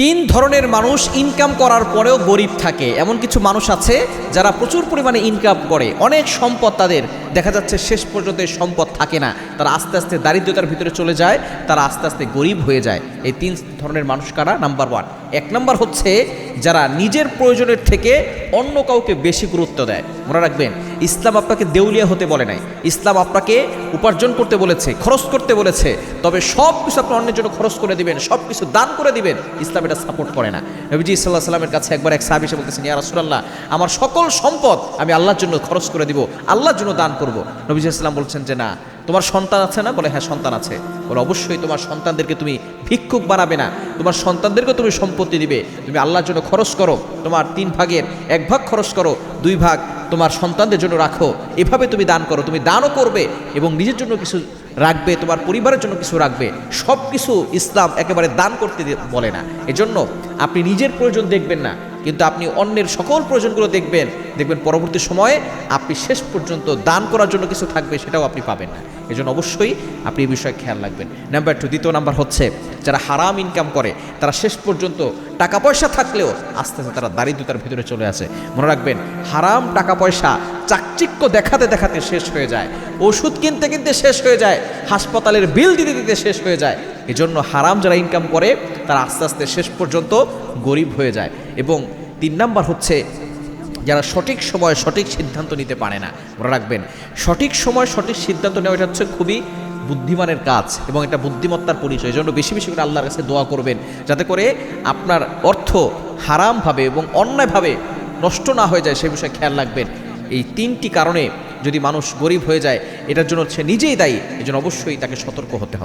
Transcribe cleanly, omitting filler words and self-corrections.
তিন ধরনের মানুষ ইনকাম করার পরেও গরিব থাকে। এমন কিছু মানুষ আছে যারা প্রচুর পরিমাণে ইনকাম করে, অনেক সম্পদ তাদের, দেখা যাচ্ছে শেষ পর্যন্ত এই সম্পদ থাকে না, তারা আস্তে আস্তে দারিদ্রতার ভিতরে চলে যায়, তারা আস্তে আস্তে গরিব হয়ে যায়। এই তিন ধরনের মানুষ কারা? নাম্বার ওয়ান, এক নাম্বার হচ্ছে যারা নিজের প্রয়োজনের থেকে অন্য কাউকে বেশি গুরুত্ব দেয়। মনে রাখবেন, ইসলাম আপনাকে দেউলিয়া হতে বলে নাই, ইসলাম আপনাকে উপার্জন করতে বলেছে, খরচ করতে বলেছে। তবে সব কিছু আপনি অন্যের জন্য খরচ করে দিবেন, সব কিছু দান করে দিবেন, ইসলাম এটা সাপোর্ট করে না। নবীজি সাল্লাল্লাহু আলাইহি সাল্লামের কাছে একবার এক সাহাবী এসে বলতেছেন, ইয়া রাসূলুল্লাহ, আমার সকল সম্পদ আমি আল্লাহর জন্য খরচ করে দিব, আল্লাহর জন্য দান করব। নবীজি সাল্লাল্লাহু আলাইহি সাল্লাম বলছেন যে না, তোমার সন্তান আছে না? বলে হ্যাঁ সন্তান আছে। বলে অবশ্যই তোমার সন্তানদেরকে তুমি ভিক্ষুক বানাবে না, তোমার সন্তানদেরকে তুমি সম্পত্তি দিবে, তুমি আল্লাহর জন্য খরচ করো, তোমার 3 ভাগের 1 ভাগ খরচ করো, 2 ভাগ তোমার সন্তানদের জন্য রাখো, এভাবে তুমি দান করো। তুমি দানও করবে এবং নিজের জন্য কিছু রাখবে, তোমার পরিবারের জন্য কিছু রাখবে, সব কিছু ইসলাম একেবারে দান করতে বলে না। এজন্য আপনি নিজের প্রয়োজন দেখবেন না, কিন্তু আপনি অন্যের সকল প্রয়োজনগুলো দেখবেন, দেখবেন পরবর্তী সময়ে আপনি শেষ পর্যন্ত দান করার জন্য কিছু থাকবে, সেটাও আপনি পাবেন না। এজন্য অবশ্যই আপনি এই বিষয়ে খেয়াল রাখবেন। নাম্বার 2, দ্বিতীয় নাম্বার হচ্ছে যারা হারাম ইনকাম করে, তারা শেষ পর্যন্ত টাকা পয়সা থাকলেও আস্তে আস্তে তারা দারিদ্রতার ভিতরে চলে আসে। মনে রাখবেন, হারাম টাকা পয়সা চাকচিক্য দেখাতে দেখাতে শেষ হয়ে যায়, ওষুধ কিনতে কিনতে শেষ হয়ে যায়, হাসপাতালের বিল দিতে দিতে শেষ হয়ে যায়। এজন্য হারাম যারা ইনকাম করে তারা আস্তে আস্তে শেষ পর্যন্ত গরিব হয়ে যায়। এবং 3 নাম্বার হচ্ছে যারা সঠিক সময়ে সঠিক সিদ্ধান্ত নিতে পারে না। মনে রাখবেন, সঠিক সময় সঠিক সিদ্ধান্ত নেওয়া এটা হচ্ছে খুবই বুদ্ধিমানের কাজ এবং এটা বুদ্ধিমত্তার পরিচয়। এই জন্য বেশি বেশি করে আল্লাহর কাছে দোয়া করবেন, যাতে করে আপনার অর্থ হারামভাবে এবং অন্যায়ভাবে নষ্ট না হয়ে যায়, সে বিষয়ে খেয়াল রাখবেন। এই 3টি কারণে যদি মানুষ গরিব হয়ে যায়, এটার জন্য সে নিজেই দায়ী। এই জন্য অবশ্যই তাকে সতর্ক হতে হবে।